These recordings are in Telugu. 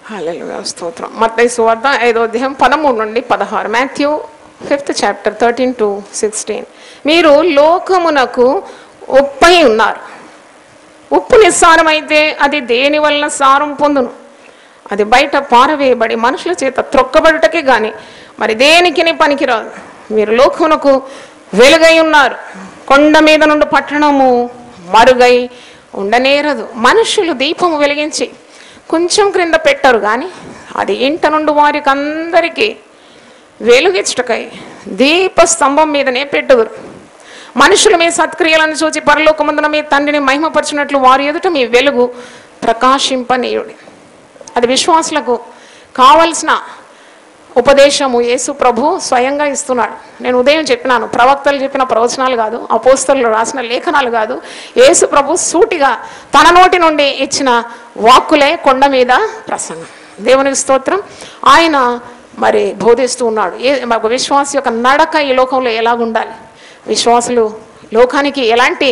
హల్లెలూయా స్తోత్రం. మత్తయి సువార్త 5వ అధ్యాయం 13 నుండి 16. Matthew 5th chapter 13 to 16. మీరు లోకమునకు ఉప్పై ఉన్నారు. ఉప్పు నిస్సారమైతే అది దేని వలన సారం పొందును? అది బయట పారవేయబడి మనుషుల చేత త్రొక్కబడుటకే గాని మరి దేనికిని పనికిరాదు. మీరు లోకమునకు వెలుగై ఉన్నారు. కొండ మీద నుండి పట్టణము మరుగై ఉండనేరదు. మనుషులు దీపము వెలిగించి కొంచెం క్రింద పెట్టరు కానీ అది ఇంట నుండి వారికి అందరికీ వెలుగిచ్చుటకై దీపస్తంభం మీదనే పెట్టుదురు. మనుషులు మీ సత్క్రియలను చూచి పరలోకమందున మీ తండ్రిని మహిమపరచినట్లు వారి ఎదుట మీ వెలుగు ప్రకాశింపనీయుడి. అది విశ్వాసులకు కావలసిన ఉపదేశము యేసు ప్రభు స్వయంగా ఇస్తున్నాడు. నేను ఉదయం చెప్పినాను, ప్రవక్తలు చెప్పిన ప్రవచనాలు కాదు, అపోస్తలులు రాసిన లేఖనాలు కాదు, యేసు ప్రభు సూటిగా తన నోటి నుండి ఇచ్చిన వాక్కులే కొండ మీద ప్రసంగం. దేవునికి స్తోత్రం. ఆయన మరి బోధిస్తూ ఉన్నాడు విశ్వాస యొక్క నడక ఈ లోకంలో ఎలాగుండాలి, విశ్వాసులు లోకానికి ఎలాంటి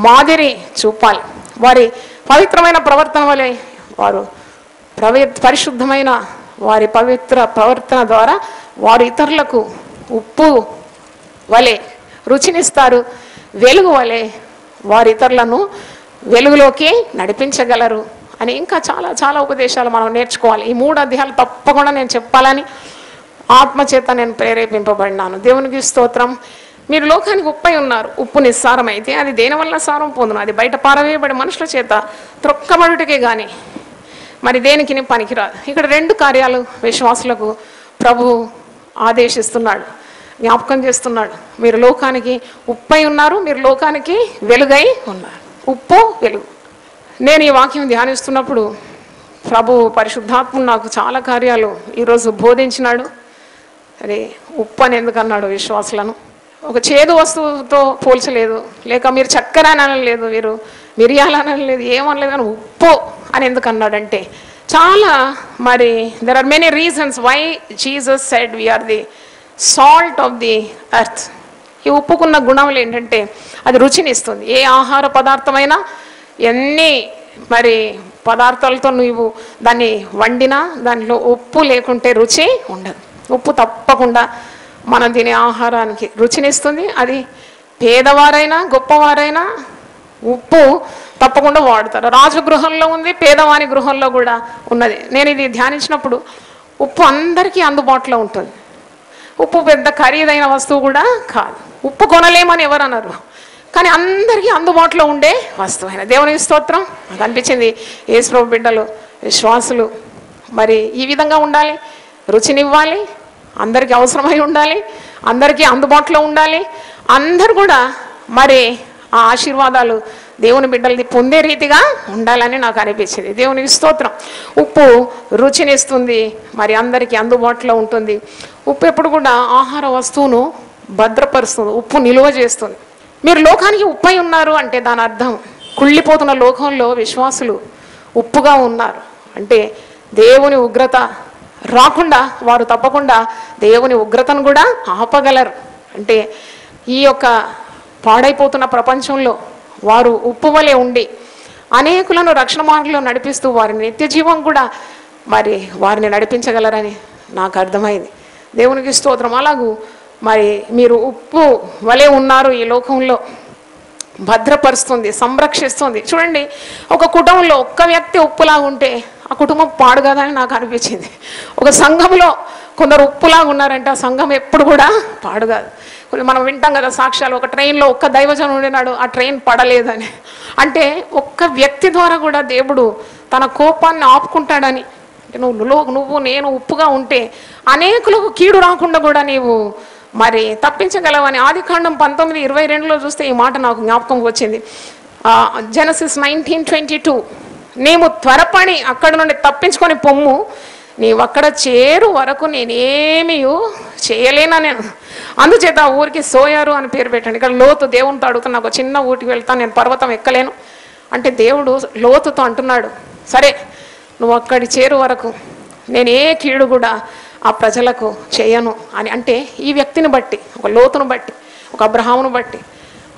మాదిరి చూపాలి, వారి పవిత్రమైన ప్రవర్తన వలె వారు పరిశుద్ధమైన వారి పవిత్ర ప్రవర్తన ద్వారా వారు ఇతరులకు ఉప్పు వలె రుచినిస్తారు, వెలుగు వలె వారి ఇతరులను వెలుగులోకి నడిపించగలరు అని ఇంకా చాలా చాలా ఉపదేశాలు మనం నేర్చుకోవాలి. ఈ 3 అధ్యాయాలు తప్పకుండా నేను చెప్పాలని ఆత్మచేత నేను ప్రేరేపింపబడినాను. దేవునికి స్తోత్రం. మీరు లోకానికి ఉప్పై ఉన్నారు. ఉప్పు నిస్సారం అయితే అది దేనివల్ల సారం పొందును? అది బయట పారవేయబడి మనుషుల చేత త్రొక్కబడుటకే కానీ మరి దేనికి పనికిరాదు. ఇక్కడ 2 కార్యాలు విశ్వాసులకు ప్రభు ఆదేశిస్తున్నాడు, జ్ఞాపకం చేస్తున్నాడు. మీరు లోకానికి ఉప్పై ఉన్నారు, మీరు లోకానికి వెలుగై ఉన్నారు. ఉప్పు వెలుగు. నేను ఈ వాక్యం ధ్యానిస్తున్నప్పుడు ప్రభు పరిశుద్ధాత్మ నాకు చాలా కార్యాలు ఈరోజు బోధించినాడు. అరే ఉప్పు అని ఎందుకన్నాడు విశ్వాసులను? ఒక చేదు వస్తువుతో పోల్చలేదు, లేక మీరు చక్కెర అని అనలేదు, మీరు మిరియాలు అనలేదు, ఏమనలేదు, కానీ ఉప్పు అని ఎందుకు అన్నాడంటే చాలా మరి there are many reasons why Jesus said we are the salt of the earth. ఈ ఉప్పుకున్న గుణములు ఏంటంటే అది రుచినిస్తుంది. ఏ ఆహార పదార్థమైనా ఎన్ని మరి పదార్థాలతో నువ్వు దాన్ని వండినా దానిలో ఉప్పు లేకుంటే రుచి ఉండదు. ఉప్పు తప్పకుండా మనం తినే ఆహారానికి రుచినిస్తుంది. అది పేదవారైనా గొప్పవారైనా ఉప్పు తప్పకుండా వాడతారు. రాజు గృహంలో ఉంది, పేదవాని గృహంలో కూడా ఉన్నది. నేను ఇది ధ్యానించినప్పుడు ఉప్పు అందరికీ అందుబాటులో ఉంటుంది. ఉప్పు పెద్ద ఖరీదైన వస్తువు కూడా కాదు. ఉప్పు కొనలేమని ఎవరు అన్నారు, కానీ అందరికీ అందుబాటులో ఉండే వస్తువైన దేవునికి స్తోత్రం. నాకు అనిపించింది యేసు ప్రభు బిడ్డలు విశ్వాసులు మరి ఈ విధంగా ఉండాలి, రుచినివ్వాలి, అందరికీ అవసరమై ఉండాలి, అందరికీ అందుబాటులో ఉండాలి, అందరు కూడా మరి ఆ ఆశీర్వాదాలు దేవుని బిడ్డలది పొందే రీతిగా ఉండాలని నాకు అనిపించింది. దేవునికి స్తోత్రం. ఉప్పు రుచినిస్తుంది, మరి అందరికీ అందుబాటులో ఉంటుంది. ఉప్పు ఎప్పుడు కూడా ఆహార వస్తువును భద్రపరుస్తుంది, ఉప్పు నిలువ చేస్తుంది. మీరు లోకానికి ఉప్పై ఉన్నారు అంటే దాని అర్థం కుళ్ళిపోతున్న లోకంలో విశ్వాసులు ఉప్పుగా ఉన్నారు అంటే దేవుని ఉగ్రత రాకుండా వారు తప్పకుండా దేవుని ఉగ్రతను కూడా ఆపగలరు. అంటే ఈ యొక్క పాడైపోతున్న ప్రపంచంలో వారు ఉప్పు వలె ఉండి అనేకులను రక్షణ మార్గంలో నడిపిస్తూ వారి నిత్య జీవం కూడా మరి వారిని నడిపించగలరని నాకు అర్థమైంది. దేవునికి స్తోత్రం. అలాగూ మరి మీరు ఉప్పు వలె ఉన్నారు, ఈ లోకంలో భద్రపరుస్తుంది, సంరక్షిస్తుంది. చూడండి, ఒక కుటుంబంలో ఒక్క వ్యక్తి ఉప్పులాగా ఉంటే ఆ కుటుంబం పాడు కదా అని నాకు అనిపించింది. ఒక సంఘంలో కొందరు ఉప్పులాగా ఉన్నారంటే ఆ సంఘం ఎప్పుడు కూడా పాడు కాదు. మనం వింటాం కదా సాక్ష్యాలు, ఒక ట్రైన్లో ఒక్క దైవజనుడు ఉండినాడు, ఆ ట్రైన్ పడలేదని. అంటే ఒక్క వ్యక్తి ద్వారా కూడా దేవుడు తన కోపాన్ని ఆపుకుంటాడని. నువ్వు నేను ఉప్పుగా ఉంటే అనేకులకు కీడు రాకుండా కూడా నీవు మరి తప్పించగలవని ఆదికాండం 19:22 చూస్తే ఈ మాట నాకు జ్ఞాపకం వచ్చింది. జెనసిస్ 19:22, నీవు త్వరపడి అక్కడ నుండి తప్పించుకొని పొమ్ము, నీవక్కడ చేరు వరకు నేనేమీ చేయలేనా నేను. అందుచేత ఆ ఊరికి సోయారు అని పేరు పెట్టండి. ఇక్కడ లోతు దేవునితో అడుగుతున్నా, ఒక చిన్న ఊరికి వెళ్తాను, నేను పర్వతం ఎక్కలేను అంటే దేవుడు లోతుతో అంటున్నాడు, సరే నువ్వు అక్కడి చేరు వరకు నేను ఏ కీడు కూడా ఆ ప్రజలకు చేయను అని. అంటే ఈ వ్యక్తిని బట్టి, ఒక లోతును బట్టి, ఒక అబ్రహామును బట్టి,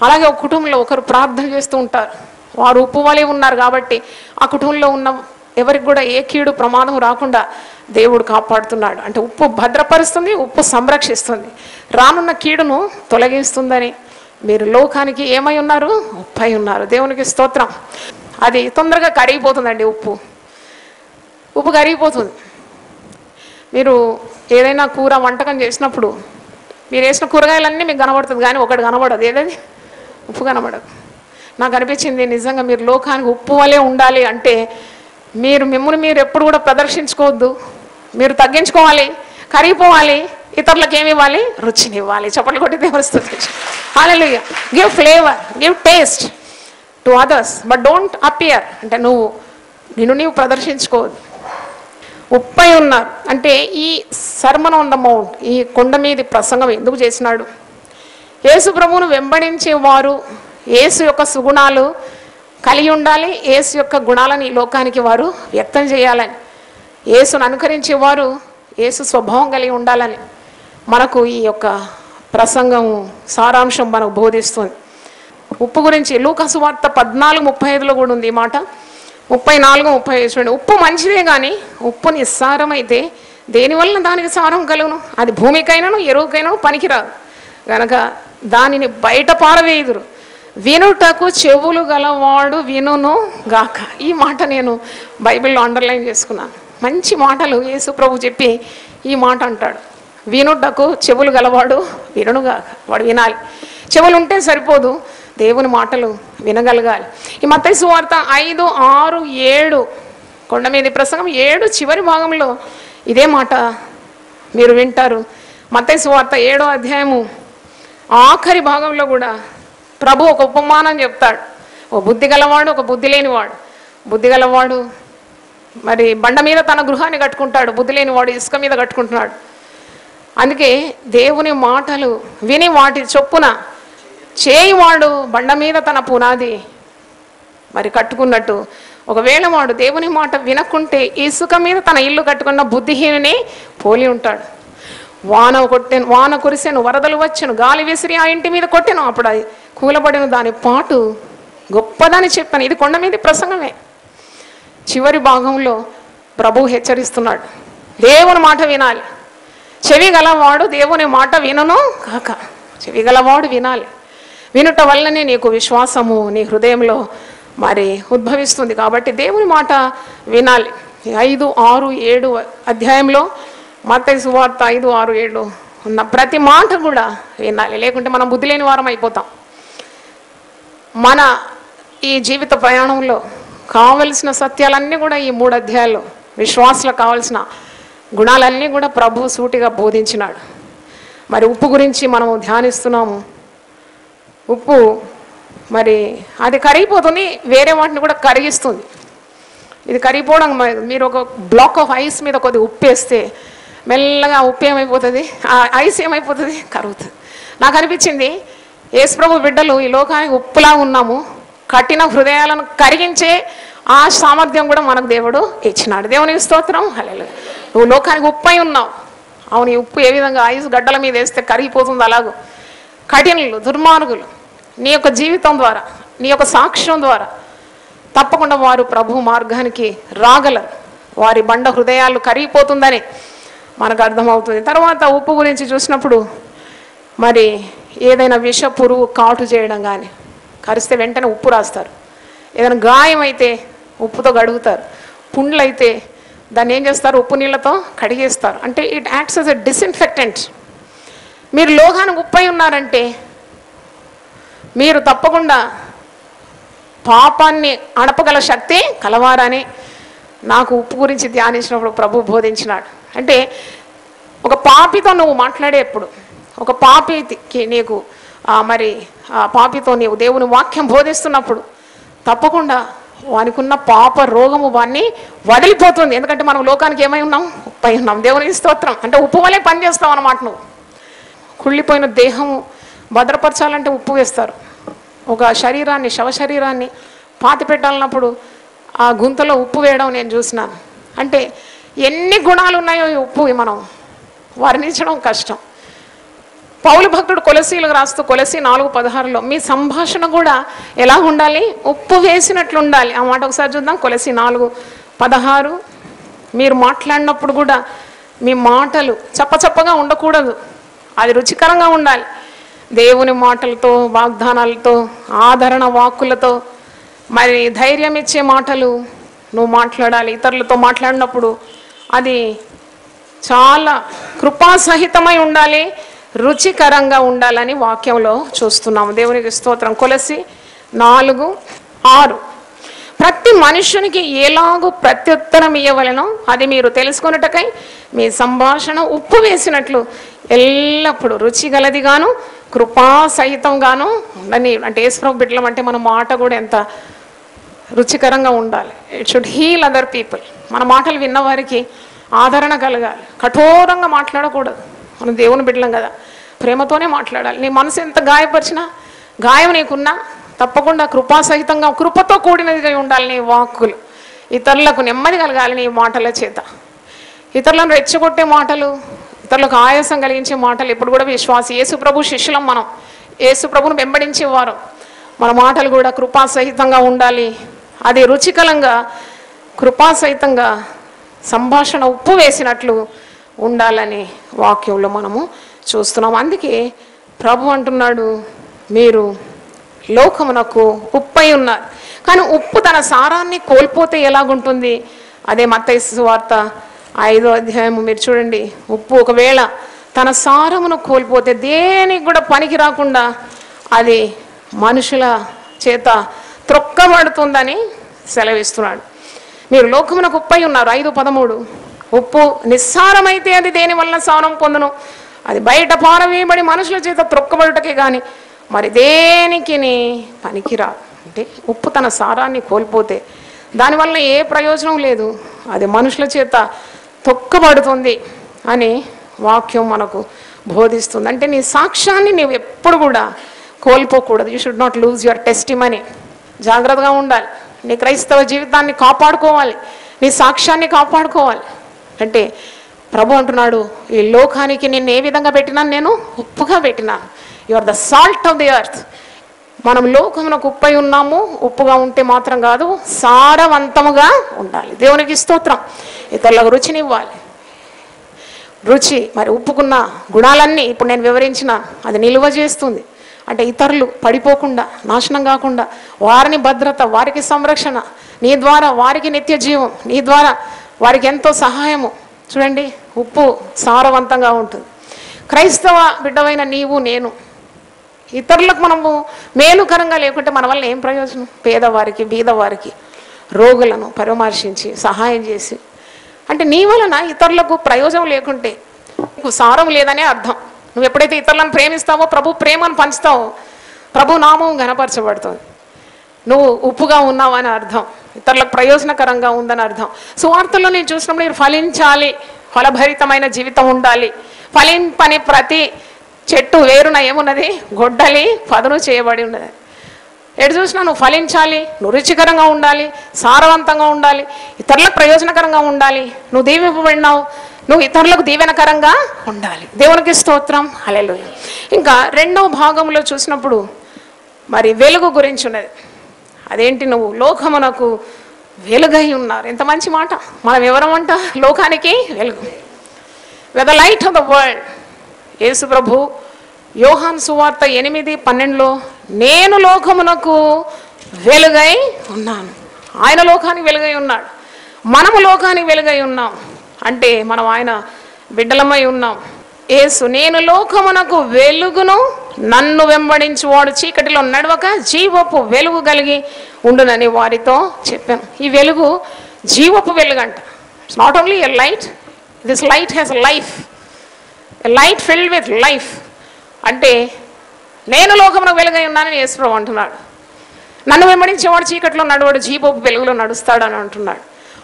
అలాగే ఒక కుటుంబంలో ఒకరు ప్రార్థన చేస్తూ ఉంటారు, వారు ఉప్పు వలె ఉన్నారు కాబట్టి ఆ కుటుంబంలో ఉన్న ఎవరికి కూడా ఏ కీడు ప్రమాదం రాకుండా దేవుడు కాపాడుతున్నాడు. అంటే ఉప్పు భద్రపరుస్తుంది, ఉప్పు సంరక్షిస్తుంది, రానున్న కీడును తొలగిస్తుందని. మీరు లోకానికి ఏమై ఉన్నారు? ఉప్పై ఉన్నారు. దేవునికి స్తోత్రం. అది తొందరగా కరిగిపోతుందండి. ఉప్పు కరిగిపోతుంది. మీరు ఏదైనా కూర వంటకం చేసినప్పుడు మీరు వేసిన కూరగాయలన్నీ మీకు కనబడుతుంది, కానీ ఒకటి కనబడదు. ఏదది? ఉప్పు కనబడదు. నాకు అనిపించింది నిజంగా మీరు లోకానికి ఉప్పు వలె ఉండాలి అంటే మిమ్మల్ని మీరు ఎప్పుడు కూడా ప్రదర్శించుకోవద్దు. మీరు తగ్గించుకోవాలి, కరిగిపోవాలి, ఇతరులకు ఏమి ఇవ్వాలి? రుచిని ఇవ్వాలి. చప్పట్లు కొట్టి దేవుని స్తుతించు. హల్లెలూయా. Give flavour, give taste to others, but don't appear. అంటే నిన్ను ప్రదర్శించుకోవద్దు. ఉప్పై ఉన్నారు అంటే ఈ సర్మన్ ఆన్ ద మౌంట్, ఈ కొండ మీది ప్రసంగం ఎందుకు చేసినాడు? యేసు ప్రభువును వెంబడించేవారు యేసు యొక్క సుగుణాలు కలిగి ఉండాలి, యేసు యొక్క గుణాలను ఈ లోకానికి వారు వ్యక్తం చేయాలని, యేసును అనుకరించేవారు యేసు స్వభావం కలిగి ఉండాలని మనకు ఈ యొక్క ప్రసంగం సారాంశం మనకు బోధిస్తుంది. ఉప్పు గురించి లూకా సువార్త 14:35లో కూడా ఉంది ఈ మాట. 34:35 చూడండి. ఉప్పు మంచిదే కానీ ఉప్పు నిస్సారమైతే దేనివల్ల దానికి సారం కలుగును? అది భూమికైనాను ఎరువుకైనాను పనికిరాదు గనక దానిని బయట పారవేయుదురు. వినుటకు చెవులు గలవాడు వినును గాక. ఈ మాట నేను బైబిల్లో అండర్లైన్ చేసుకున్నాను. మంచి మాటలు యేసు ప్రభు చెప్పి ఈ మాట అంటాడు, వినుటకు చెవులు గలవాడు వినుగాక. వాడు వినాలి. చెవులు ఉంటే సరిపోదు, దేవుని మాటలు వినగలగాలి. ఈ మత్తయి సువార్త 5, 6, 7 కొండ మీద ప్రసంగం 7 చివరి భాగంలో ఇదే మాట మీరు వింటారు. మత్తయి సువార్త 7వ అధ్యాయము ఆఖరి భాగంలో కూడా ప్రభు ఒక ఉపమానం చెప్తాడు. ఒక బుద్ధి గలవాడు, ఒక బుద్ధి లేనివాడు. బుద్ధి గలవాడు మరి బండ మీద తన గృహాన్ని కట్టుకుంటాడు, బుద్ధి లేనివాడు ఇసుక మీద కట్టుకుంటున్నాడు. అందుకే దేవుని మాటలు విని వాటి చొప్పున చేయివాడు బండ మీద తన పునాది మరి కట్టుకున్నట్టు, ఒకవేళ వాడు దేవుని మాట వినకుంటే ఇసుక మీద తన ఇల్లు కట్టుకున్న బుద్ధిహీనుని పోలి ఉంటాడు. వాన కురిసెను, వరదలు వచ్చెను, గాలి విసిరి ఆ ఇంటి మీద కొట్టెను, అప్పుడు అది కూలబడిన దాని పాటు గొప్పదని చెప్పాను. ఇది కొండ మీద ప్రసంగమే. చివరి భాగంలో ప్రభువు హెచ్చరిస్తున్నాడు, దేవుని మాట వినాలి. చెవి గలవాడు దేవుని మాట వినను కాక. చెవి గలవాడు వినాలి. వినుట వల్లనే నీకు విశ్వాసము నీ హృదయంలో మరి ఉద్భవిస్తుంది. కాబట్టి దేవుని మాట వినాలి. 5, 6, 7 అధ్యాయంలో మత్తయి సువార్త 5, 6, 7 ఉన్న ప్రతి మాట కూడా వినాలి. లేకుంటే మనం బుద్ధి లేని వారం అయిపోతాం. మన ఈ జీవిత ప్రయాణంలో కావలసిన సత్యాలన్నీ కూడా ఈ 3 అధ్యాయాల్లో విశ్వాసులకు కావలసిన గుణాలన్నీ కూడా ప్రభు సూటిగా బోధించినాడు. మరి ఉప్పు గురించి మనము ధ్యానిస్తున్నాము. ఉప్పు మరి అది కరిగిపోతుంది, వేరే వాటిని కూడా కరిగిస్తుంది. ఇది కరిగిపోవడం, మీరు ఒక బ్లాక్ ఆఫ్ ఐస్ మీద కొద్దిగా ఉప్పు వేస్తే మెల్లగా ఉప్పు ఏమైపోతుంది, ఆ ఐస్ ఏమైపోతుంది, కరుగుతుంది. నాకు అనిపించింది యేసు ప్రభు బిడ్డలు ఈ లోకానికి ఉప్పులా ఉన్నాము. కఠిన హృదయాలను కరిగించే ఆ సామర్థ్యం కూడా మనకు దేవుడు ఇచ్చినాడు. దేవునికి స్తోత్రం. హల్లెలూయా. నువ్వు లోకానికి ఉప్పై ఉన్నావు. అవును, ఈ ఉప్పు ఏ విధంగా ఐస్ గడ్డల మీద వేస్తే కరిగిపోతుంది, అలాగూ కఠినులు, దుర్మార్గులు నీ యొక్క జీవితం ద్వారా, నీ యొక్క సాక్ష్యం ద్వారా తప్పకుండా వారు ప్రభు మార్గానికి రాగలరు. వారి బండ హృదయాలు కరిగిపోతుందని మనకు అర్థమవుతుంది. తర్వాత ఉప్పు గురించి చూసినప్పుడు మరి ఏదైనా విష పురుగు కాటు చేయడం కానీ, కరిస్తే వెంటనే ఉప్పు రాస్తారు. ఏదైనా గాయం అయితే ఉప్పుతో కడుగుతారు. పుండ్లు అయితే దాన్ని ఏం చేస్తారు, ఉప్పు నీళ్ళతో కడిగేస్తారు. అంటే it acts as a disinfectant. మీరు లోకానికి ఉప్పై ఉన్నారంటే మీరు తప్పకుండా పాపాన్ని అణపగల శక్తి కలవారని నాకు ఉప్పు గురించి ధ్యానించినప్పుడు ప్రభు బోధించినాడు. అంటే ఒక పాపితో నువ్వు మాట్లాడేప్పుడు, ఒక పాపికి నీకు మరి ఆ పాపితో నీవు దేవుని వాక్యం బోధిస్తున్నప్పుడు తప్పకుండా వానికున్న పాప రోగము వాన్ని వదిలిపోతుంది. ఎందుకంటే మనం లోకానికి ఏమై ఉన్నాం, ఉప్పై ఉన్నాం. దేవునికి స్తోత్రం. అంటే ఉప్పు వలె పనిచేస్తావు అన్నమాట. నువ్వు కుళ్ళిపోయిన దేహము భద్రపరచాలంటే ఉప్పు వేస్తారు. ఒక శరీరాన్ని, శవ శరీరాన్ని పాతి పెట్టాలన్నప్పుడు ఆ గుంతలో ఉప్పు వేయడం నేను చూసినాను. అంటే ఎన్ని గుణాలు ఉన్నాయో ఈ ఉప్పు మనం వర్ణించడం కష్టం. పౌలు భక్తుడు కొలసీలకు రాస్తూ కొలసీ 4:16లో మీ సంభాషణ కూడా ఎలా ఉండాలి, ఉప్పు వేసినట్లు ఉండాలి. ఆ మాట ఒకసారి చూద్దాం. కొలసీ 16 మీరు మాట్లాడినప్పుడు కూడా మీ మాటలు చప్పచప్పగా ఉండకూడదు, అది రుచికరంగా ఉండాలి. దేవుని మాటలతో, వాగ్దానాలతో, ఆదరణ వాక్కులతో, మరి ధైర్యం ఇచ్చే మాటలు నువ్వు మాట్లాడాలి. ఇతరులతో మాట్లాడినప్పుడు అది చాలా కృపాసహితమై ఉండాలి, రుచికరంగా ఉండాలని వాక్యంలో చూస్తున్నాము. దేవునికి స్తోత్రం. కొలసి 4:6 ప్రతి మనుషునికి ఎలాగూ ప్రత్యుత్తరం ఇవ్వవలెనో అది మీరు తెలుసుకొనుటకై మీ సంభాషణ ఉప్పు వేసినట్లు ఎల్లప్పుడూ రుచిగలదిగాను కృపాసహితంగాను ఉండని. అంటే యేసుప్రభు బిడ్డలం అంటే మన మాట కూడా ఎంత రుచికరంగా ఉండాలి. It should heal other people. మన మాటలు విన్నవారికి ఆదరణ కలగాలి. కఠోరంగా మాట్లాడకూడదు. మనం దేవుని బిడ్డలం కదా, ప్రేమతోనే మాట్లాడాలి. నీ మనసు ఎంత గాయపరిచినా, గాయం నీకున్నా తప్పకుండా కృపాసహితంగా కృపతో కూడినదిగా ఉండాలి నీ వాక్కులు. ఇతరులకు నెమ్మది కలగాలి నీ మాటల చేత. ఇతరులను రెచ్చగొట్టే మాటలు, ఇతరులకు ఆయాసం కలిగించే మాటలు ఎప్పుడు కూడా విశ్వాసి. యేసు ప్రభు శిష్యులం మనం, యేసు ప్రభుని వెంబడించేవారు. మన మాటలు కూడా కృపాసహితంగా ఉండాలి, అది రుచికరంగా కృపాసహితంగా సంభాషణ ఉప్పు వేసినట్లు ఉండాలని వాక్యంలో మనము చూస్తున్నాం. అందుకే ప్రభు అంటున్నాడు, మీరు లోకమునకు ఉప్పై ఉన్నారు. కానీ ఉప్పు తన సారాన్ని కోల్పోతే ఎలాగుంటుంది? అదే మత్తయి సువార్త 5వ అధ్యాయము మీరు చూడండి. ఉప్పు ఒకవేళ తన సారమును కోల్పోతే దేనికి కూడా పనికి రాకుండా అది మనుషుల చేత త్రొక్కబడుతుందని సెలవిస్తున్నాడు. మీరు లోకమునకు ఉప్పై ఉన్నారు. 5:13 ఉప్పు నిస్సారమైతే అది దేని వల్ల సారం పొందును? అది బయట పారవేయబడి మనుషుల చేత త్రొక్కబడుటకే కానీ మరి దేనికి పనికిరాదు. అంటే ఉప్పు తన సారాన్ని కోల్పోతే దానివల్ల ఏ ప్రయోజనం లేదు, అది మనుషుల చేత తొక్కబడుతుంది అని వాక్యం మనకు బోధిస్తుంది. అంటే నీ సాక్ష్యాన్ని నీవు ఎప్పుడు కూడా కోల్పోకూడదు. You should not lose your testimony. జాగ్రత్తగా ఉండాలి. నీ క్రైస్తవ జీవితాన్ని కాపాడుకోవాలి, నీ సాక్ష్యాన్ని కాపాడుకోవాలి. అంటే ప్రభు అంటున్నాడు, ఈ లోకానికి నిన్ను ఏ విధంగా పెట్టినాను? నేను ఉప్పుగా పెట్టినాను. You are the salt of the earth. మనం లోకమునకు ఉప్పై ఉన్నాము. ఉప్పుగా ఉంటే మాత్రం కాదు, సారవంతముగా ఉండాలి. దేవునికి స్తోత్రం. ఇతరులకు రుచినివ్వాలి. రుచి మరి ఉప్పుకున్న గుణాలన్నీ ఇప్పుడు నేను వివరించిన అది నిలువ చేస్తుంది. అంటే ఇతరులు పడిపోకుండా, నాశనం కాకుండా వారిని భద్రత, వారికి సంరక్షణ, నీ ద్వారా వారికి నిత్య జీవం, నీ ద్వారా వారికి ఎంతో సహాయము. చూడండి, ఉప్పు సారవంతంగా ఉంటుంది. క్రైస్తవ బిడ్డవైన నీవు నేను ఇతరులకు మనము మేలుకరంగా లేకుంటే మన వల్ల ఏం ప్రయోజనం? పేదవారికి, బీదవారికి, రోగులను పరామర్శించి సహాయం చేసి, అంటే నీ వలన ఇతరులకు ప్రయోజనం లేకుంటే నీకు సారం లేదనే అర్థం. నువ్వు ఎప్పుడైతే ఇతరులను ప్రేమిస్తావో, ప్రభు ప్రేమను పంచుతావో, ప్రభు నామం ఘనపరచబడుతుంది. నువ్వు ఉప్పుగా ఉన్నావు అని అర్థం, ఇతరులకు ప్రయోజనకరంగా ఉందని అర్థం. సువార్తల్లో నేను చూసినప్పుడు మీరు ఫలించాలి, ఫలభరితమైన జీవితం ఉండాలి. ఫలింపని ప్రతి చెట్టు వేరున ఏమున్నది? గొడ్డలి పదును చేయబడి ఉన్నది. ఎటు చూసినా నువ్వు ఫలించాలి, నువ్వు రుచికరంగా ఉండాలి, సారవంతంగా ఉండాలి, ఇతరులకు ప్రయోజనకరంగా ఉండాలి. నువ్వు దీవింపబడినావు, నువ్వు ఇతరులకు దీవెనకరంగా ఉండాలి. దేవునికి స్తోత్రం. హల్లెలూయా. ఇంకా 2వ భాగంలో చూసినప్పుడు మరి వెలుగు గురించి ఉన్నది. అదేంటి? నువ్వు లోకమునకు వెలుగై ఉన్నారు. ఎంత మంచి మాట. మనం ఎవరమంట? లోకానికి వెలుగు. With the light of the world. యేసు ప్రభు యోహాను సువార్త 8:12లో నేను లోకమునకు వెలుగై ఉన్నాను. ఆయన లోకానికి వెలుగై ఉన్నాడు. మనము లోకానికి వెలుగై ఉన్నాం. అంటే మనం ఆయన బిడ్డలమై ఉన్నాం. యేసు నేను లోకమునకు వెలుగును, నన్ను వెంబడించువాడు చీకటిలో నడవక జీవపు వెలుగు కలిగి ఉండునని వారితో చెప్పాను. ఈ వెలుగు జీవపు వెలుగంట. It's not only a light, this light has life, a light filled with life. అంటే నేను లోకమునకు వెలుగై ఉన్నానని యేసుప్రభు అంటున్నాడు. నన్ను వెంబడించేవాడు చీకటిలో నడవడు, జీవపు వెలుగులో నడుస్తాడు అని అంటున్నాడు.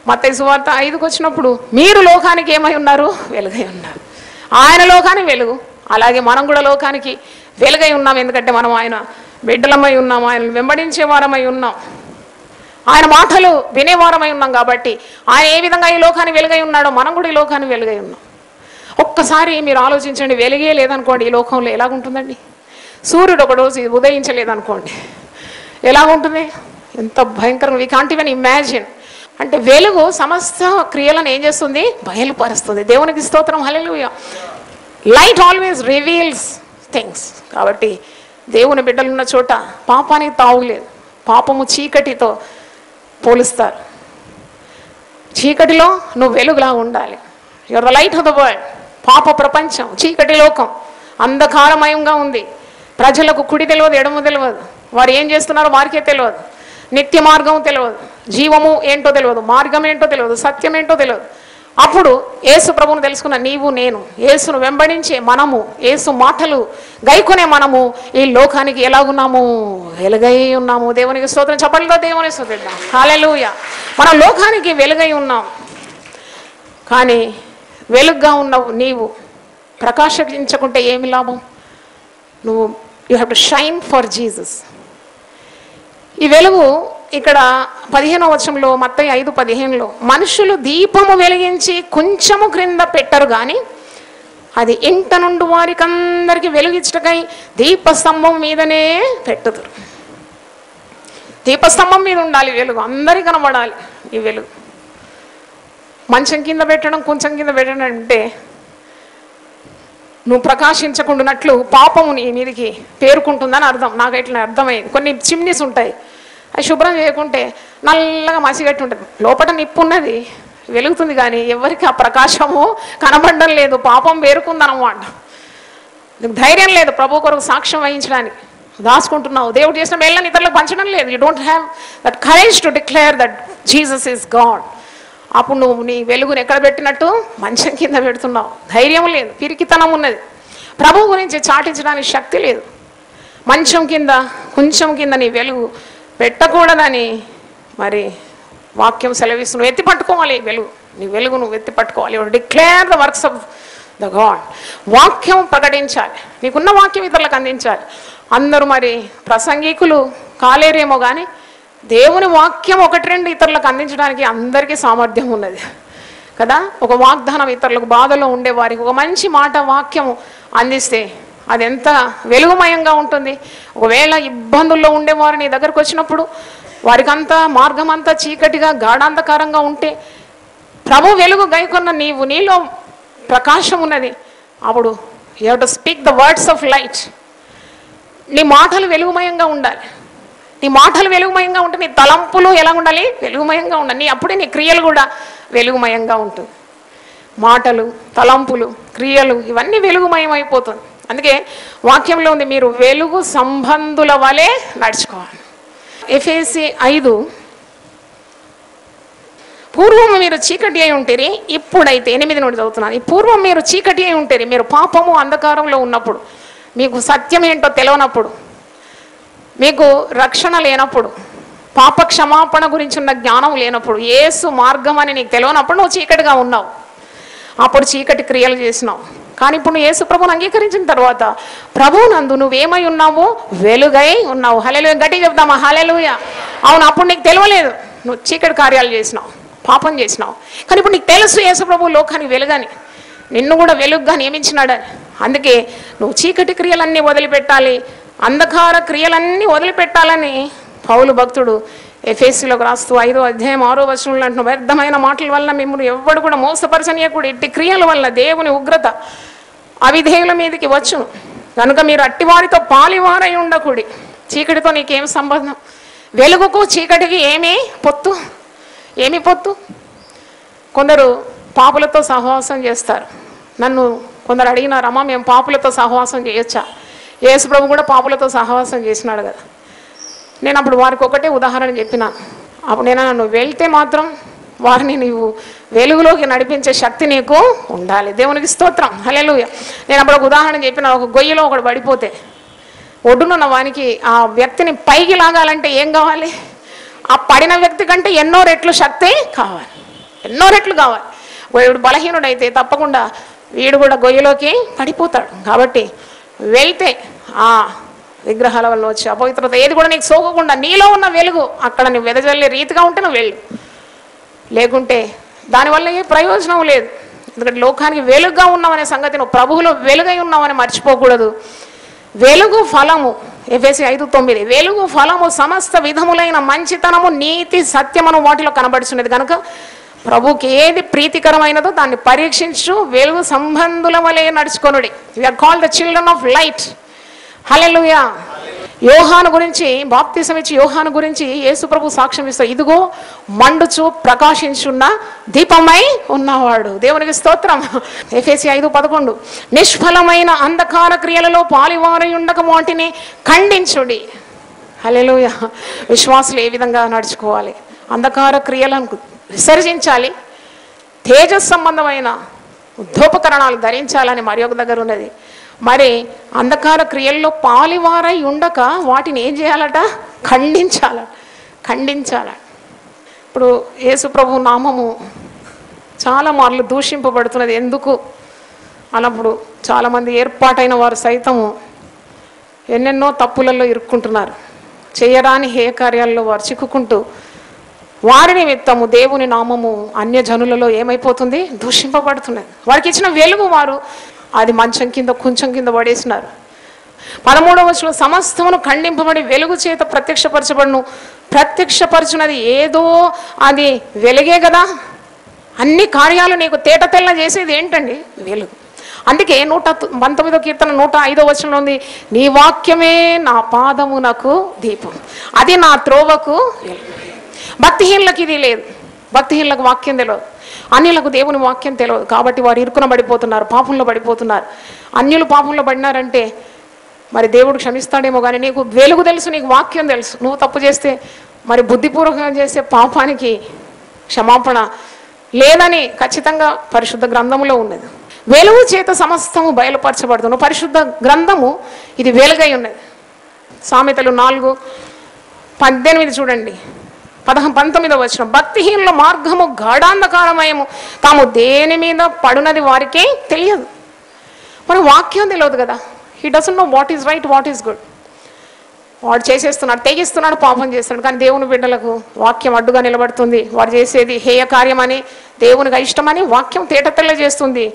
మత్తయి సువార్త 5కు వచ్చినప్పుడు మీరు లోకానికి ఏమై ఉన్నారు? వెలుగై ఉన్నారు. ఆయన లోకానికి వెలుగు. అలాగే మనం కూడా లోకానికి వెలుగై ఉన్నాం. ఎందుకంటే మనం ఆయన బిడ్డలమై ఉన్నాం, ఆయన వెంబడించే వారమై ఉన్నాం, ఆయన మాటలు వినేవారమై ఉన్నాం. కాబట్టి ఆయన ఏ విధంగా ఈ లోకాన్ని వెలుగై ఉన్నాడో మనం కూడా ఈ లోకాన్ని వెలుగై ఉన్నాం. ఒక్కసారి మీరు ఆలోచించండి, వెలుగే లేదనుకోండి ఈ లోకంలో ఎలాగుంటుందండి? సూర్యుడు ఒక రోజు ఉదయించలేదనుకోండి ఎలాగుంటుంది? ఎంత భయంకరంగా, వీ కాంట్ ఈవెన్ ఇమాజిన్. అంటే వెలుగు సమస్త క్రియలను ఏం చేస్తుంది? బయలుపరుస్తుంది. దేవునికి స్తోత్రం, హల్లెలూయా. Light always reveals things. కాబట్టి దేవుని బిడ్డలు ఉన్న చోట పాపానికి తావులేదు. పాపము చీకటితో పోలుస్తారు. చీకటిలో నువ్వు వెలుగులా ఉండాలి. Your the light of the world. పాప ప్రపంచం, చీకటి లోకం అంధకారమయంగా ఉంది. ప్రజలకు కుడి తెలియదు, ఎడమ తెలియదు. వారు ఏం చేస్తున్నారో వారికే తెలియదు. నిత్య మార్గం తెలియదు, జీవము ఏంటో తెలియదు, మార్గం ఏంటో తెలియదు, సత్యం ఏంటో తెలియదు. అప్పుడు యేసు ప్రభువును తెలుసుకున్న నీవు నేను, యేసును వెంబడించే మనము, యేసు మాటలు గైకొనే మనము ఈ లోకానికి ఎలాగున్నాము? వెలుగై ఉన్నాము. దేవునికి స్తోత్రం. చెప్పండితో దేవుని స్తోత్రం, హల్లెలూయా. మనం లోకానికి వెలుగై ఉన్నాం. కానీ వెలుగ్గా ఉన్నావు నీవు ప్రకాశించకుంటే ఏమి లాభం? నువ్వు you have to shine for Jesus. ఈ వెలుగు ఇక్కడ 15వ వచనంలో, మత్తయి 5:15లో, మనుషులు దీపము వెలిగించి కొంచెము క్రింద పెట్టరు కానీ అది ఇంట నుండి వారికి అందరికీ వెలుగిచ్చటకై దీపస్తంభం మీదనే పెట్టుదురు. దీపస్తంభం మీద ఉండాలి వెలుగు, అందరికీ కనబడాలి ఈ వెలుగు. మంచం కింద పెట్టడం, కొంచెం కింద పెట్టడం అంటే నువ్వు ప్రకాశించకుండానట్లు పాపము నీ మీదికి పేరుకుంటుందని అర్థం. నాకు ఇట్లా అర్థమైంది. కొన్ని చిమ్నీస్ ఉంటాయి, అవి శుభ్రం చేయకుంటే నల్లగా మసిగట్టి ఉంటుంది. లోపల నిప్పు ఉన్నది, వెలుగుతుంది, కానీ ఎవరికి ఆ ప్రకాశము కనబడడం లేదు. పాపం పేరుకుందనమాట. నీకు ధైర్యం లేదు ప్రభు కొరకు సాక్ష్యం వహించడానికి, దాచుకుంటున్నావు. దేవుడు చేసిన మేళ్ళని ఇతరులకు పంచడం లేదు. You don't have that courage to declare that Jesus is God. అప్పుడు నువ్వు నీ వెలుగుని ఎక్కడ పెట్టినట్టు? మంచం కింద పెడుతున్నావు. ధైర్యం లేదు, పిరికితనం ఉన్నది. ప్రభు గురించి చాటించడానికి శక్తి లేదు. మంచం కింద, కొంచెం కింద నీ వెలుగు పెట్టకూడదని మరి వాక్యం సెలవిస్తు. నువ్వు ఎత్తి పట్టుకోవాలి వెలుగు, నీ వెలుగు నువ్వు ఎత్తి పట్టుకోవాలి. Declare the works of the God. వాక్యం ప్రకటించాలి, నీకున్న వాక్యం ఇతరులకు అందించాలి. అందరూ మరి ప్రసంగికులు కాలేరేమో కానీ దేవుని వాక్యం 1-2 ఇతరులకు అందించడానికి అందరికీ సామర్థ్యం ఉన్నది కదా. ఒక వాగ్దానం ఇతరులకు, బాధలో ఉండే వారికి ఒక మంచి మాట వాక్యము అందిస్తే అది ఎంత వెలుగుమయంగా ఉంటుంది. ఒకవేళ ఇబ్బందుల్లో ఉండేవారు నీ దగ్గరకు వచ్చినప్పుడు వారికంతా మార్గం అంతా చీకటిగా గాఢాంధకారంగా ఉంటే ప్రభు వెలుగు గైకొన్న నీవు, నీలో ప్రకాశం ఉన్నది. అప్పుడు you have to speak the words of light. నీ మాటలు వెలుగుమయంగా ఉండాలి. నీ మాటలు వెలుగుమయంగా ఉంటే నీ తలంపులు ఎలా ఉండాలి? వెలుగుమయంగా ఉండాలి. అప్పుడే నీ క్రియలు కూడా వెలుగుమయంగా ఉంటుంది. మాటలు, తలంపులు, క్రియలు ఇవన్నీ వెలుగుమయం అయిపోతుంది. అందుకే వాక్యంలో ఉంది, మీరు వెలుగు సంబంధుల వలె నడుచుకోవాలి. ఎఫెసీ 5, పూర్వము మీరు చీకటి అయి ఉంటేరి, ఇప్పుడైతే 8 నుండి చదువుతున్నాను. ఈ పూర్వం మీరు చీకటి అయి ఉంటేరి, మీరు పాపము అంధకారంలో ఉన్నప్పుడు, మీకు సత్యం ఏంటో తెలియనప్పుడు, మీకు రక్షణ లేనప్పుడు, పాప క్షమాపణ గురించి ఉన్న జ్ఞానం లేనప్పుడు, యేసు మార్గం అని నీకు తెలియనప్పుడు నువ్వు చీకటిగా ఉన్నావు. అప్పుడు చీకటి క్రియలు చేసినావు. కానీ ఇప్పుడు నువ్వు యేసు ప్రభువుని అంగీకరించిన తర్వాత ప్రభువునందు నువ్వేమై ఉన్నావు? వెలుగై ఉన్నావు. హల్లెలూయా. గట్టిగా చెప్దామా? హల్లెలూయా. అవును, అప్పుడు నీకు తెలియలేదు, నువ్వు చీకటి కార్యాలు చేసినావు, పాపం చేసినావు. కానీ ఇప్పుడు నీకు తెలుసు యేసు ప్రభువు లోకానికి వెలుగని, నిన్ను కూడా వెలుగుగా నియమించినాడని. అందుకే నువ్వు చీకటి క్రియలన్నీ వదిలిపెట్టాలి, అంధకార క్రియలన్నీ వదిలిపెట్టాలని పౌలు భక్తుడు ఎఫెసీలోకి రాస్తూ 5వ అధ్యాయం 6వ వచనంలో అంటున్న, వ్యర్థమైన మాటల వల్ల మిమ్మల్ని ఎవ్వడు కూడా మోసపరచనీయకుడు. ఇట్టి క్రియల వల్ల దేవుని ఉగ్రత అవిధేయుల మీదకి వచ్చును. కనుక మీరు అట్టివారితో పాలివారై ఉండకూడి. చీకటితో నీకేం సంబంధం? వెలుగుకు చీకటికి ఏమీ పొత్తు? ఏమి పొత్తు? కొందరు పాపులతో సహవాసం చేస్తారు. నన్ను కొందరు అడిగినారు, అమ్మ మేము పాపులతో సహవాసం చేయొచ్చా? యేసు ప్రభు కూడా పాపులతో సహవాసం చేసినాడు కదా. నేను అప్పుడు వారికి ఒకటే ఉదాహరణ చెప్పిన. అప్పుడు నేను నువ్వు వెళ్తే మాత్రం వారిని నీవు వెలుగులోకి నడిపించే శక్తి నీకు ఉండాలి. దేవునికి స్తోత్రం, హల్లెలూయా. నేను అప్పుడు ఒక ఉదాహరణ చెప్పిన. ఒక గొయ్యిలో ఒకడు పడిపోతే ఒడ్డునున్న వానికి ఆ వ్యక్తిని పైకి లాగాలంటే ఏం కావాలి? ఆ పడిన వ్యక్తి కంటే ఎన్నో రెట్లు శక్తి కావాలి, ఎన్నో రెట్లు కావాలి. వీడు బలహీనుడైతే తప్పకుండా వీడు కూడా గొయ్యిలోకి పడిపోతాడు. కాబట్టి వెళ్తే ఆ విగ్రహాల వల్ల వచ్చే అపవిత్రత ఏది కూడా నీకు సోకకుండా నీలో ఉన్న వెలుగు అక్కడ నువ్వు వెదజల్లే రీతిగా ఉంటే నువ్వు వెళ్ళు. లేకుంటే దానివల్ల ఏ ప్రయోజనం లేదు. ఎందుకంటే లోకానికి వెలుగుగా ఉన్నామనే సంగతి, నువ్వు ప్రభువులో వెలుగై ఉన్నామని మర్చిపోకూడదు. వెలుగు ఫలము ఎఫెసీ 5:9 వెలుగు ఫలము సమస్త విధములైన మంచితనము నీతి సత్యమును వాటిలో కనబడుచున్నది కనుక ప్రభుకి ఏది ప్రీతికరమైనదో దాన్ని పరీక్షించు వెలుగు సంబంధుల వలె నడుచుకొనుడి. We are called the children of light. హల్లెలూయా. యోహాను గురించి, బాప్తిసం ఇచ్చి యోహాను గురించి యేసు ప్రభు సాక్ష్యం ఇస్తారు, ఇదిగో మండుచు ప్రకాశించున్న దీపమై ఉన్నవాడు. దేవునికి స్తోత్రం. ఎఫెసీ 5:11 నిష్ఫలమైన అంధకార క్రియలలో పాలివారై ఉండక వాటిని ఖండించుడి. హల్లెలూయా. విశ్వాసులు ఏ విధంగా నడుచుకోవాలి? అంధకార క్రియలను విసర్జించాలి, తేజస్ సంబంధమైన ఉద్యోపకరణాలు ధరించాలని మరి ఒక దగ్గర ఉన్నది. మరి అంధకార క్రియల్లో పాలివారై ఉండక వాటిని ఏం చేయాలట? ఖండించాల. ఇప్పుడు యేసు ప్రభు నామము చాలా మార్లు దూషింపబడుతున్నది. ఎందుకు అన్నప్పుడు చాలామంది ఏర్పాటైన వారు సైతము ఎన్నెన్నో తప్పులలో ఇరుక్కుంటున్నారు. చేయరాని హేయ కార్యాల్లో వారు చిక్కుకుంటూ వారి నిమిత్తము దేవుని నామము అన్యజనులలో ఏమైపోతుంది? దూషింపబడుతున్నది. వారికి ఇచ్చిన వెలుగు వారు అది మంచం కింద కొంచెం కింద పడేసినారు. 13వ వచనంలో సమస్తమును ఖండింపబడి వెలుగు చేత ప్రత్యక్షపరచున్నది ఏదో అది వెలుగే కదా. అన్ని కార్యాలు నీకు తేట తెల్ల చేసేది ఏంటండి? వెలుగు. అందుకే 119వ కీర్తన 105వ వచనంలో ఉంది, నీ వాక్యమే నా పాదమునకు దీపం, అది నా త్రోవకు వెలుగు. భక్తిహీనులకు ఇది లేదు. భక్తిహీనులకు వాక్యం తెలియదు, అన్యులకు దేవుని వాక్యం తెలియదు. కాబట్టి వారు ఇరుకున పడిపోతున్నారు, పాపంలో పడిపోతున్నారు. అన్యులు పాపంలో పడినారంటే మరి దేవుడు క్షమిస్తాడేమో, కానీ నీకు వెలుగు తెలుసు, నీకు వాక్యం తెలుసు. నువ్వు తప్పు చేస్తే మరి బుద్ధిపూర్వకంగా చేసే పాపానికి క్షమాపణ లేదని ఖచ్చితంగా పరిశుద్ధ గ్రంథములో ఉన్నది. వెలుగు చేత సమస్తము బయలుపరచబడుతుంది. పరిశుద్ధ గ్రంథము ఇది వెలుగై ఉన్నది. సామెతలు 4:18 చూడండి. 19వ వచనం భక్తిహీనుల మార్గము గాఢాంధకారమయము, తాము దేని మీద పడునది వారికే తెలియదు. మరి వాక్యం తెలియదు కదా. He doesn't know what is right, what is good. వాడు చేసేస్తున్నాడు, తెగిస్తున్నాడు, పాపం చేస్తున్నాడు. కానీ దేవుని బిడ్డలకు వాక్యం అడ్డుగా నిలబడుతుంది. వాడు చేసేది హేయ కార్యమని, దేవునికి ఇష్టమని వాక్యం తేట తెల్ల చేస్తుంది.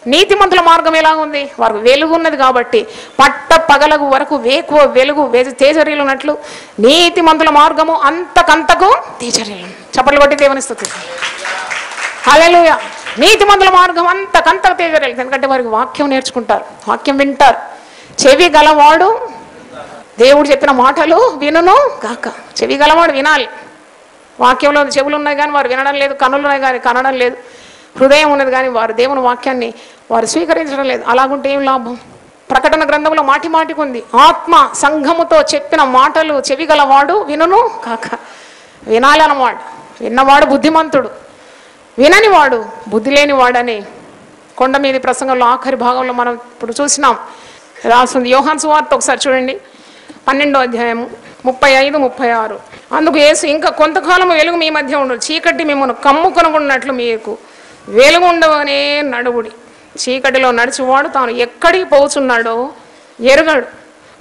నీతిమంతుల మార్గం ఎలా ఉంది? వారికి వెలుగు ఉన్నది కాబట్టి పట్ట పగలగు వరకు వేకువ వెలుగు తేజరీలున్నట్లు నీతిమంతుల మార్గము అంతకంతకు తేజరీలు. చప్పట్లు కొట్టి దేవుని స్తుతిస్తాం. హల్లెలూయా. నీతిమంతుల మార్గం అంతకంతకు తేజరీలు. ఎందుకంటే వారికి వాక్యం నేర్చుకుంటారు, వాక్యం వింటారు. చెవి గలవాడు దేవుడు చెప్పిన మాటలు వినును గాక. చెవి గలవాడు వినాలి. వాక్యంలో చెవులు ఉన్నాయి కానీ వారు వినడం లేదు, కన్నులు ఉన్నాయి కానీ కనడం లేదు, హృదయం ఉన్నది కానీ వారు దేవుని వాక్యాన్ని వారు స్వీకరించడం లేదు. అలాగుంటే ఏం లాభం? ప్రకటన గ్రంథంలో మాటి మాటికి ఉంది, ఆత్మ సంఘముతో చెప్పిన మాటలు చెవి గలవాడు వినును కాక. వినాలి అన్నమాట. విన్నవాడు బుద్ధిమంతుడు, విననివాడు బుద్ధి లేనివాడని కొండ మీది ప్రసంగంలో ఆఖరి భాగంలో మనం ఇప్పుడు చూసినాం, రాస్తుంది. యోహాను సువార్త ఒకసారి చూడండి, 12వ అధ్యాయము 35-36. అందుకు యేసు, ఇంకా కొంతకాలం వెలుగు మీ మధ్య ఉండదు, చీకటి మిమ్మల్ని కమ్ముకొనుకున్నట్లు మీకు వెలుగు ఉండవనే నడువుడి. చీకటిలో నడిచేవాడు తాను ఎక్కడికి పోచున్నాడో ఎరుగడు.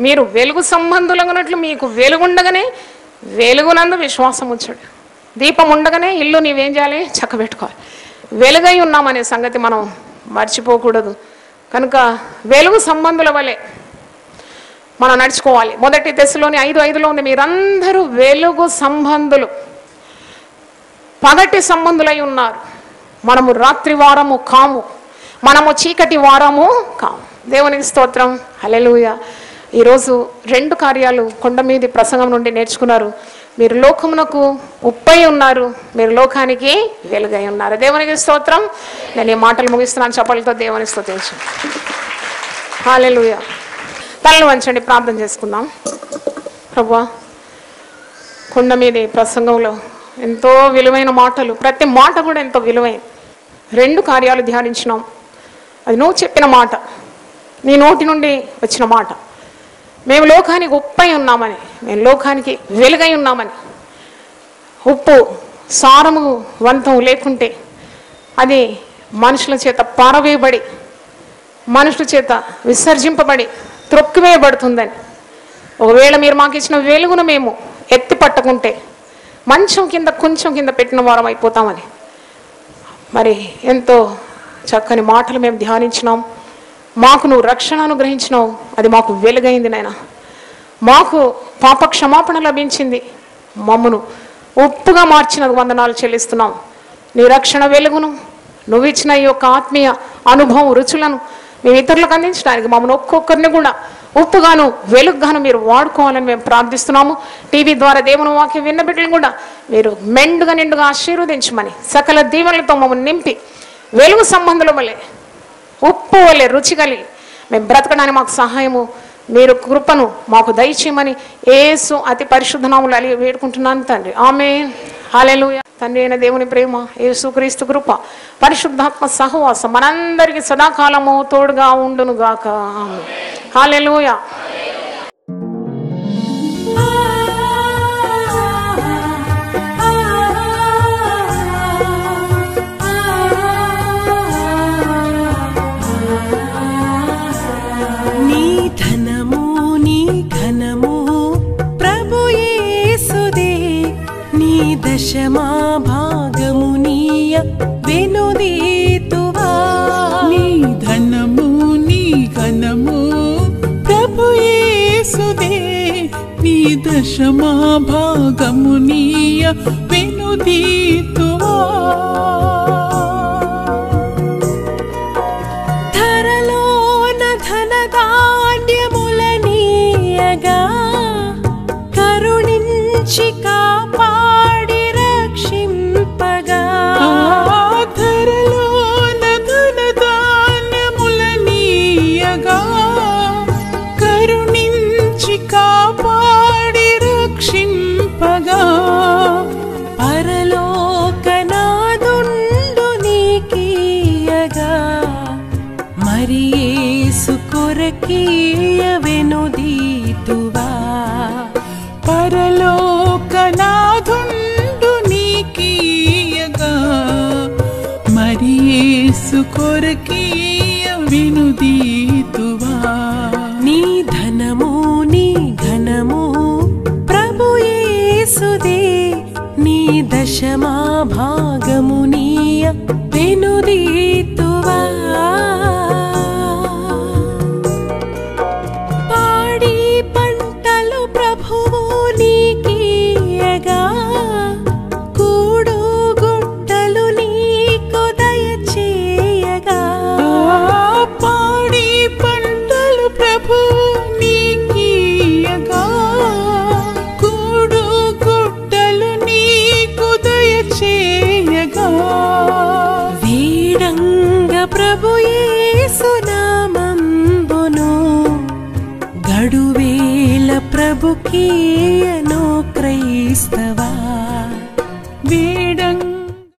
మీరు వెలుగు సంబంధులగునట్లు మీకు వెలుగుండగానే వెలుగునందు విశ్వాసం ఉంచాడు. దీపం ఉండగానే ఇల్లు నీవేం చేయాలి? చక్కబెట్టుకోవాలి. వెలుగై ఉన్నామనే సంగతి మనం మర్చిపోకూడదు. కనుక వెలుగు సంబంధుల వలె మనం నడుచుకోవాలి. 1 దశలోని 5:5 ఉంది, మీరందరూ వెలుగు సంబంధులు, పగటి సంబంధులై ఉన్నారు. మనము రాత్రి వారము కాము, మనము చీకటి వారము కాము. దేవునికి స్తోత్రం. హల్లెలూయా. ఈరోజు 2 కార్యాలు కొండ మీది ప్రసంగం నుండి నేర్చుకున్నారు. మీరు లోకమునకు ఉప్పై ఉన్నారు, మీరు లోకానికి వెలుగై ఉన్నారు. దేవునికి స్తోత్రం. నేను ఈ మాటలు ముగిస్తున్నాను. చప్పలతో దేవుని స్తుతించు. హల్లెలూయా. తలను వంచండి, ప్రార్థన చేసుకుందాం. ప్రభువా, కొండ మీది ప్రసంగంలో ఎంతో విలువైన మాటలు, ప్రతి మాట కూడా ఎంతో విలువైన. 2 కార్యాలు ధ్యానించినాం. అది నువ్వు చెప్పిన మాట, నీ నోటి నుండి వచ్చిన మాట. మేము లోకానికి ఉప్పై ఉన్నామని, మేము లోకానికి వెలుగై ఉన్నామని. ఉప్పు సారము వంతం లేకుంటే అది మనుషుల చేత పారవేయబడి, మనుషుల చేత విసర్జింపబడి త్రొక్కివేయబడుతుందని. ఒకవేళ మీరు మాకు ఇచ్చిన వెలుగును మేము ఎత్తి పట్టుకుంటే మంచం కింద కొంచెం కింద పెట్టిన వారం అయిపోతామని. మరి ఎంతో చక్కని మాటలు మేము ధ్యానించినాం. మాకు నువ్వు రక్షణ అనుగ్రహించినావు, అది మాకు వెలుగైంది నాయన. మాకు పాప క్షమాపణ లభించింది, మమ్మను ఉప్పుగా మార్చినందుకు వందనాలు చెల్లిస్తున్నాం. నీ రక్షణ వెలుగును, నువ్వు ఇచ్చిన ఈ యొక్క ఆత్మీయ అనుభవం రుచులను మేము ఇతరులకు అందించడానికి మమ్మల్ని ఒక్కొక్కరిని కూడా ఉప్పుగాను వెలుగుగాను మీరు వాడుకోవాలని మేము ప్రార్థిస్తున్నాము. టీవీ ద్వారా దేవుని వాక్యం విన్న బిడ్డలు కూడా మీరు మెండుగా నిండుగా ఆశీర్వదించమని, సకల దీవెనలతో మమ్మల్ని నింపి వెలుగు సంబంధుల వలె ఉప్పు వలె రుచి కలిగి మేము బ్రతకడానికి మాకు సహాయము, మీరు కృపను మాకు దయచేయమని యేసు అతి పరిశుద్ధ నామములో అడిగి వేడుకుంటున్నాను తండ్రి. ఆమేన్. హల్లెలూయా. తండ్రి అయిన దేవుని ప్రేమ, యేసుక్రీస్తు కృప, పరిశుద్ధాత్మ సహవాసం మనందరికీ సదాకాలము తోడుగా ఉండును గాక. ఆమేన్. హల్లెలూయా. దశమా భాగమునీయ వెనుదీతువా. నీ ధనము నీ ఘనము ప్రభు యేసుదే, నీ దశమా భాగమునీయ వెనుదీతువా. ధరలోన ధనధాన్యములనీయగా కరుణించి కాపాడి రక్షింపగా. ధరలోన ధనధాన్యములనీయగా కరుణించి కాపాడి రక్షింపగా. పరలోకనాదుండు నీకీయగా మరి యేసు కొరకీయ వెనుదీతువా. పరలోకనాథుండు నీకీయగా మరి యేసు కొరకీయ వెనుదీతువా. నీ ధనము నీ ఘనము ప్రభు యేసుదే, నీ దశమా భాగమునీయ వెనుదీతువా. పాడి పంటలు ప్రభువు నీకీయగా కూడు గుట్టలు నీకు దయచేయగా. పాడి పంటలు ప్రభు నీకీయగా కూడు గుట్టలు నీకు దయచేయగా. వీడంగ ప్రభు యేసు నామంబును గడువేల ప్రభుకీయను క్రైస్తవ.